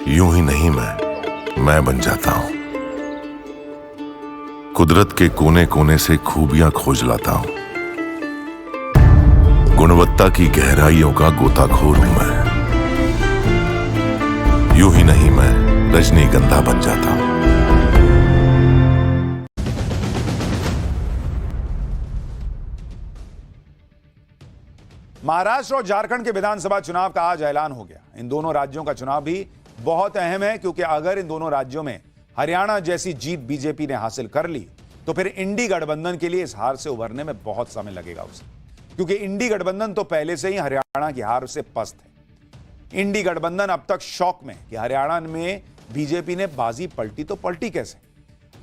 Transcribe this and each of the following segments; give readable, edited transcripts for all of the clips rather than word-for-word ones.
यूं ही नहीं मैं बन जाता हूं। कुदरत के कोने कोने से खूबियां खोज लाता हूं। गुणवत्ता की गहराइयों का गोताखोर हूं मैं। यूं ही नहीं मैं रजनीगंधा बन जाता हूं। महाराष्ट्र और झारखंड के विधानसभा चुनाव का आज ऐलान हो गया। इन दोनों राज्यों का चुनाव भी बहुत अहम है, क्योंकि अगर इन दोनों राज्यों में हरियाणा जैसी जीत बीजेपी ने हासिल कर ली तो फिर इंडी गठबंधन के लिए इस हार से उभरने में बहुत समय लगेगा उसे, क्योंकि इंडी गठबंधन तो पहले से ही हरियाणा की हार से पस्त है। इंडी गठबंधन अब तक शौक में कि हरियाणा में बीजेपी ने बाजी पलटी तो पलटी कैसे।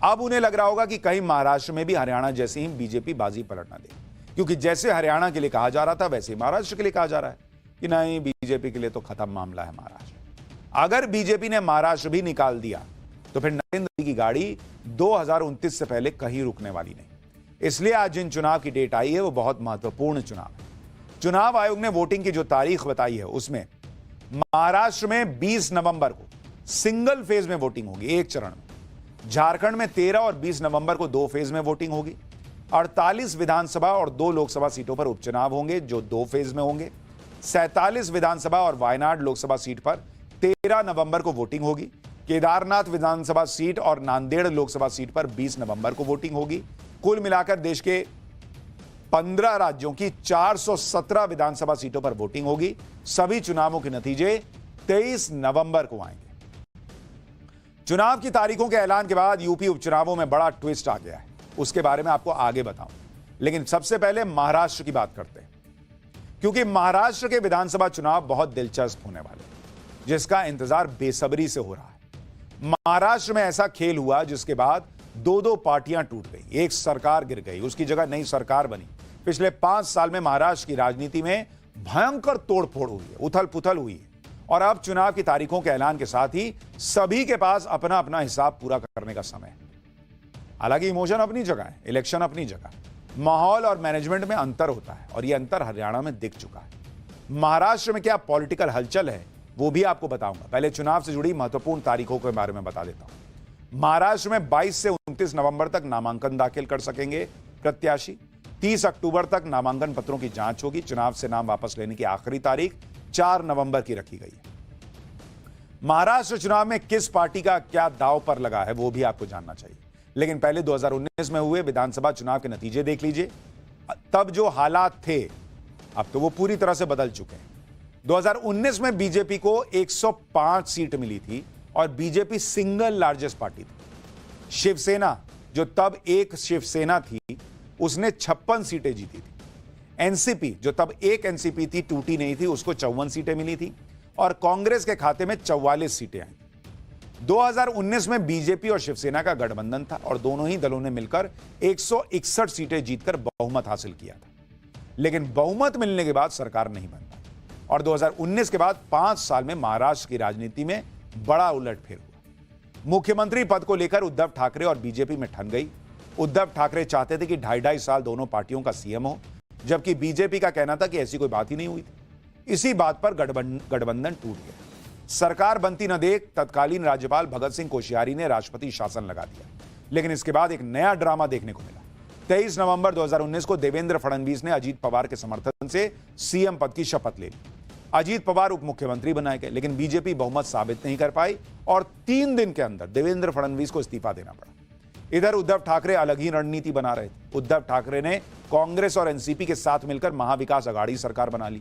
अब उन्हें लग रहा होगा कि कहीं महाराष्ट्र में भी हरियाणा जैसे ही बीजेपी बाजी पलट ना दे, क्योंकि जैसे हरियाणा के लिए कहा जा रहा था वैसे ही महाराष्ट्र के लिए कहा जा रहा है कि नहीं, बीजेपी के लिए तो खत्म मामला है महाराष्ट्र। अगर बीजेपी ने महाराष्ट्र भी निकाल दिया तो फिर नरेंद्र मोदी की गाड़ी 2029 से पहले कहीं रुकने वाली नहीं। इसलिए आज जिन चुनाव की डेट आई है वो बहुत महत्वपूर्ण चुनाव है। चुनाव आयोग ने वोटिंग की जो तारीख बताई है उसमें महाराष्ट्र में 20 नवंबर को सिंगल फेज में वोटिंग होगी, एक चरण में। झारखंड में 13 और 20 नवंबर को 2 फेज में वोटिंग होगी। 48 विधानसभा और 2 लोकसभा सीटों पर उपचुनाव होंगे जो 2 फेज में होंगे। 47 विधानसभा और वायनाड लोकसभा सीट पर 13 नवंबर को वोटिंग होगी। केदारनाथ विधानसभा सीट और नांदेड़ लोकसभा सीट पर 20 नवंबर को वोटिंग होगी। कुल मिलाकर देश के 15 राज्यों की 417 विधानसभा सीटों पर वोटिंग होगी। सभी चुनावों के नतीजे 23 नवंबर को आएंगे। चुनाव की तारीखों के ऐलान के बाद यूपी उपचुनावों में बड़ा ट्विस्ट आ गया है, उसके बारे में आपको आगे बताऊं। लेकिन सबसे पहले महाराष्ट्र की बात करते हैं, क्योंकि महाराष्ट्र के विधानसभा चुनाव बहुत दिलचस्प होने वाले हैं, जिसका इंतजार बेसब्री से हो रहा है। महाराष्ट्र में ऐसा खेल हुआ जिसके बाद 2 पार्टियां टूट गई, एक सरकार गिर गई, उसकी जगह नई सरकार बनी। पिछले 5 साल में महाराष्ट्र की राजनीति में भयंकर तोड़फोड़ हुई है, उथल पुथल हुई है। और अब चुनाव की तारीखों के ऐलान के साथ ही सभी के पास अपना अपना हिसाब पूरा करने का समय है। हालांकि इमोशन अपनी जगह है, इलेक्शन अपनी जगह, माहौल और मैनेजमेंट में अंतर होता है, और यह अंतर हरियाणा में दिख चुका है। महाराष्ट्र में क्या पॉलिटिकल हलचल है वो भी आपको बताऊंगा। पहले चुनाव से जुड़ी महत्वपूर्ण तारीखों के बारे में बता देता हूं। महाराष्ट्र में 22 से 29 नवंबर तक नामांकन दाखिल कर सकेंगे प्रत्याशी। 30 अक्टूबर तक नामांकन पत्रों की जांच होगी। चुनाव से नाम वापस लेने की आखिरी तारीख 4 नवंबर की रखी गई है। महाराष्ट्र चुनाव में किस पार्टी का क्या दांव पर लगा है वो भी आपको जानना चाहिए। लेकिन पहले 2019 में हुए विधानसभा चुनाव के नतीजे देख लीजिए। तब जो हालात थे अब तो वो पूरी तरह से बदल चुके हैं। 2019 में बीजेपी को 105 सीट मिली थी और बीजेपी सिंगल लार्जेस्ट पार्टी थी। शिवसेना, जो तब एक शिवसेना थी, उसने 56 सीटें जीती थी। एनसीपी, जो तब एक एनसीपी थी, टूटी नहीं थी, उसको 54 सीटें मिली थी। और कांग्रेस के खाते में 44 सीटें आई। 2019 में बीजेपी और शिवसेना का गठबंधन था और दोनों ही दलों ने मिलकर 161 सीटें जीतकर बहुमत हासिल किया था। लेकिन बहुमत मिलने के बाद सरकार नहीं बन पाई और 2019 के बाद 5 साल में महाराष्ट्र की राजनीति में बड़ा उलटफेर हुआ। मुख्यमंत्री पद को लेकर उद्धव ठाकरे और बीजेपी में ठन गई। उद्धव ठाकरे चाहते थे कि 2.5 साल दोनों पार्टियों का सीएम हो, जबकि बीजेपी का कहना था कि ऐसी कोई बात ही नहीं हुई थी। इसी बात पर गठबंधन टूट गया। सरकार बनती न देख तत्कालीन राज्यपाल भगत सिंह कोश्यारी ने राष्ट्रपति शासन लगा दिया। लेकिन इसके बाद एक नया ड्रामा देखने को मिला। 23 नवंबर 2019 को देवेंद्र फडणवीस ने अजीत पवार के समर्थन से सीएम पद की शपथ ले ली। अजीत पवार उप मुख्यमंत्री बनाए गए, लेकिन बीजेपी बहुमत साबित नहीं कर पाई और 3 दिन के अंदर देवेंद्र फडणवीस को इस्तीफा देना पड़ा। इधर उद्धव ठाकरे अलग ही रणनीति बना रहे थे। उद्धव ठाकरे ने कांग्रेस और एनसीपी के साथ मिलकर महाविकास अघाड़ी सरकार बना ली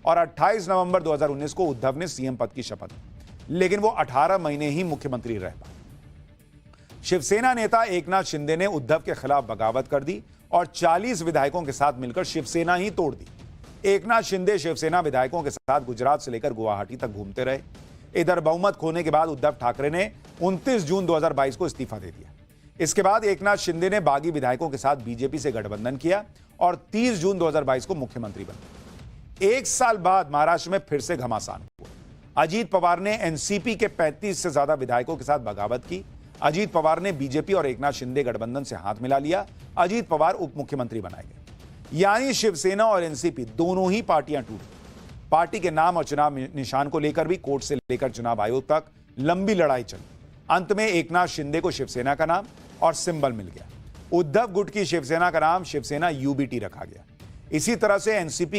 और 28 नवंबर 2019 को उद्धव ने सीएम पद की शपथ ली, लेकिन वो 18 महीने ही मुख्यमंत्री रह पाए। शिवसेना नेता एकनाथ शिंदे ने उद्धव के खिलाफ बगावत कर दी और 40 विधायकों के साथ मिलकर शिवसेना ही तोड़ दी। एकनाथ शिंदे शिवसेना विधायकों के साथ गुजरात से लेकर गुवाहाटी तक घूमते रहे। इधर बहुमत खोने के बाद उद्धव ठाकरे ने 29 जून 2022 को इस्तीफा दे दिया। इसके बाद एकनाथ शिंदे ने बागी विधायकों के साथ बीजेपी से गठबंधन किया और 30 जून 2022 को मुख्यमंत्री बने। 1 साल बाद महाराष्ट्र में फिर से घमासान हुआ। अजीत पवार ने एनसीपी के 35 से ज्यादा विधायकों के साथ बगावत की। अजीत पवार ने बीजेपी और एकनाथ शिंदे गठबंधन से हाथ मिला लिया। अजीत पवार उप मुख्यमंत्री बनाए गए। यानी शिवसेना और एनसीपी दोनों ही पार्टियां टूट गई। पार्टी के नाम और चुनाव निशान को लेकर भी कोर्ट से लेकर चुनाव आयोग तक लंबी लड़ाई चली। अंत में एकनाथ शिंदे को शिवसेना का नाम और सिंबल मिल गया। उद्धव गुट की शिवसेना का नाम शिवसेना यूबीटी रखा गया। इसी तरह से एनसीपी